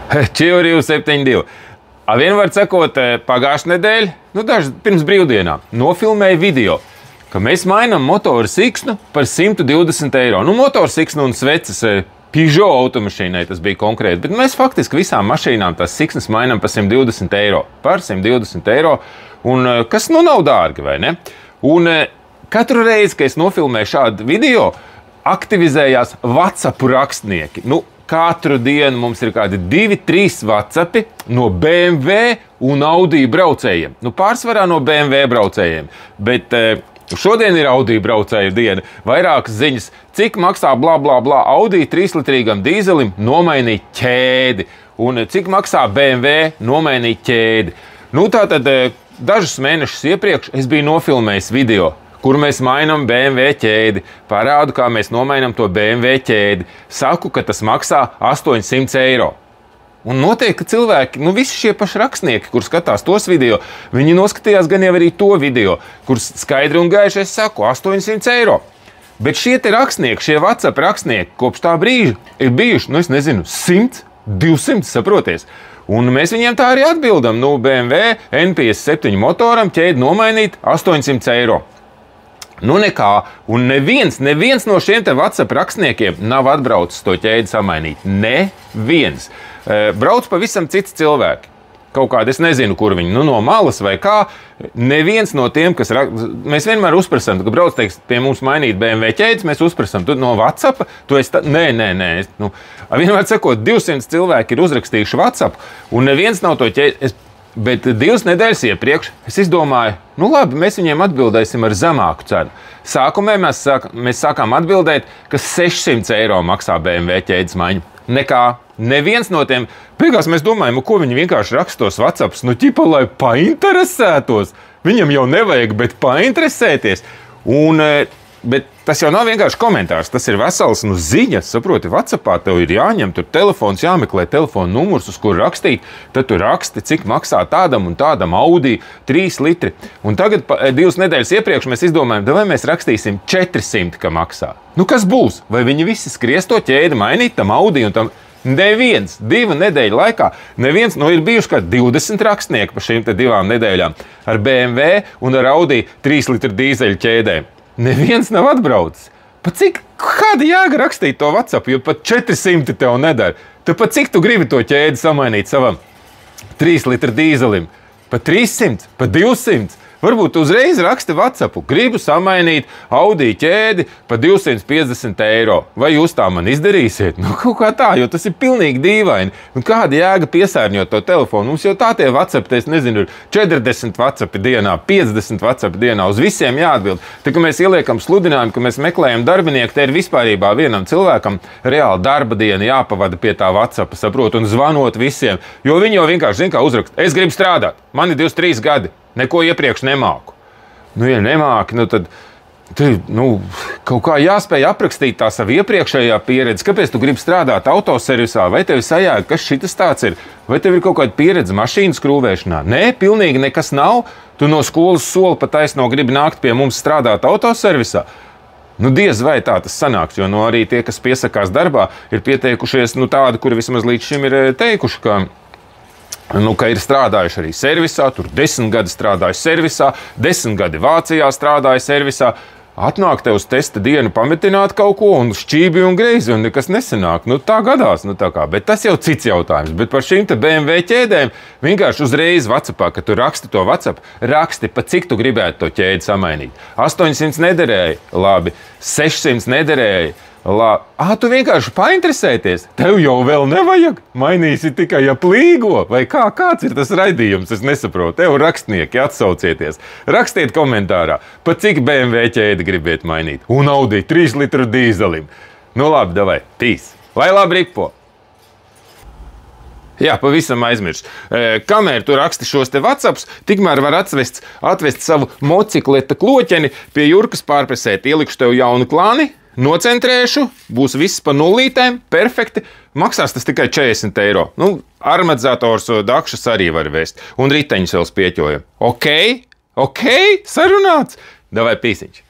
Čiuriju 72. Vienmēr sakot, pagājušā nedēļa, daži pirms brīvdienām, nofilmēja video, ka mēs mainām motoru siksnu par 120 eiro. Motoru siksnu un sveces Peugeot automašīnai tas bija konkrēti, bet mēs faktiski visām mašīnām tās siksnas mainām par 120 eiro. Par 120 eiro, un kas nav dārgi, vai ne? Un katru reizi, kad es nofilmēju šādu video, aktivizējās WhatsApp rakstnieki. Katru dienu mums ir kādi 2-3 WhatsAppi no BMW un Audi braucējiem. Pārsvarā no BMW braucējiem, bet šodien ir Audi braucēju diena. Vairākas ziņas, cik maksā blā, blā, blā Audi 3-litrīgam dīzelim nomainīt ķēdi. Un cik maksā BMW nomainīt ķēdi. Tātad dažus mēnešus iepriekš es biju nofilmējis video, kur mēs mainām BMW ķēdi. Parādu, kā mēs nomainām to BMW ķēdi. Saku, ka tas maksā 800 eiro. Un notiek, ka cilvēki, visi šie paši rakstnieki, kur skatās tos video, viņi noskatījās gan jau arī to video, kur skaidri un gaiši es saku 800 eiro. Bet šie te rakstnieki, šie WhatsApp rakstnieki, kopš tā brīža ir bijuši, 100, 200, saproties. Un mēs viņiem tā arī atbildam, BMW N57 motoram ķēdi nomainīt 800 eiro. Nekā, un neviens no šiem te WhatsApp rakstniekiem nav atbraucis to ķēdi samainīt. Neviens. Brauc pavisam cits cilvēki. Kaut kādi, es nezinu, kur viņi, no malas vai kā. Neviens no tiem, kas mēs vienmēr uzprasam, ka brauc, teiks, pie mums mainīt BMW ķēdes, mēs uzprasam, tu no WhatsApp, tu esi nē. Vienmēr sakot, 200 cilvēki ir uzrakstījuši WhatsApp, un neviens nav to ķēdi. Bet 2 nedēļas iepriekš es izdomāju, labi, mēs viņiem atbildēsim ar zemāku cenu. Sākumā mēs sākām atbildēt, ka 600 eiro maksā BMW ķēdes maiņa. Nekā. Neviens no tiem. Beigās mēs domājam, ko viņi vienkārši rakstos WhatsApps, ķipa, lai painteresētos. Viņam jau nevajag, bet painteresēties. Bet tas jau nav vienkārši komentārs, tas ir vesels ziņas, saproti, WhatsAppā tev ir jāņem, tur telefons, jāmeklē telefona numurs, uz kuru rakstīt, tad tu raksti, cik maksā tādam un tādam Audi 3 litri. Un tagad 2 nedēļas iepriekš mēs izdomājam, vai mēs rakstīsim 400, ka maksā. Kas būs? Vai viņi visi skries to ķēdi mainīt tam Audi un tam? Neviens, 2 nedēļu laikā, neviens, ir bijuši kā 20 rakstnieki pa šīm te 2 nedēļām ar BMW un ar Audi 3 litru dīzeļu ķēdēm. Neviens nav atbraucis. Kāda jēga rakstīt to WhatsApp, jo pat 400 tev nedara? Pat cik tu gribi to ķēdi samainīt savam 3 litru dīzelim? Pa 300, pa 200? Varbūt uzreiz raksti WhatsAppu, gribu samainīt Audi ķēdi pa 250 eiro. Vai jūs tā man izdarīsiet? Kaut kā tā, jo tas ir pilnīgi dīvaini. Kāda jēga piesārņot to telefonu? Mums jau tā tie WhatsApp, es nezinu, ir 40 WhatsApp dienā, 50 WhatsApp dienā, uz visiem jāatbild. Tā kā mēs ieliekam sludinājumu, ka mēs meklējam darbinieku, te ir vispārībā vienam cilvēkam reāli darba diena jāpavada pie tā WhatsApp, saprot, un zvanot visiem. Jo viņi jau vienkārši zina, kā uzrakst. Es gribu strādāt, man ir 23 gadi. Neko iepriekš nemāku. Ja nemāki, tad kaut kā jāspēj aprakstīt tā savu iepriekšējā pieredzi. Kāpēc tu gribi strādāt autoservisā? Vai tev ir sajēga, kas šitas tāds ir? Vai tev ir kaut kāda pieredze mašīnas krūvēšanā? Nē, pilnīgi nekas nav. Tu no skolas soli pa taisno gribi nākt pie mums strādāt autoservisā. Diez vai tā tas sanāks, jo arī tie, kas piesakās darbā, ir pieteikušies tādi, kuri vismaz līdz šim ir teikuši, ka ir strādājuši arī servisā, tur 10 gadi strādājuši servisā, 10 gadi Vācijā strādājuši servisā. Atnāk tev uz testa dienu pametināt kaut ko un šķībi un greizi un nekas nesanāk. Tā gadās, bet tas jau cits jautājums. Bet par šīm te BMW ķēdēm vienkārši uzreiz WhatsAppā, kad tu raksti to WhatsApp, raksti, pa cik tu gribētu to ķēdi samainīt. 800 nederēja, labi, 600 nederēja. Tu vienkārši painteresēties, tev jau vēl nevajag, mainīsi tikai plīgo, vai kāds ir tas raidījums, es nesaprotu, tev rakstnieki atsaucieties, rakstiet komentārā, pa cik BMW ķēdi gribiet mainīt, un Audi 3 litru dīzelim. Labi, davai, tīs, lai labi ripo. Jā, pavisam aizmirst. Kamēr tu raksti šos te WhatsApps, tikmēr var atvest savu mocikleta kloķeni pie Jurkas pārpresēt, ielikšu tev jaunu klāni, nocentrēšu, būs viss pa nulītēm, perfekti, maksās tas tikai 40 eiro. Armadzators dakšas arī var vest, un riteņus vēl spieķojam. Ok, sarunāts, davai pīsiņš.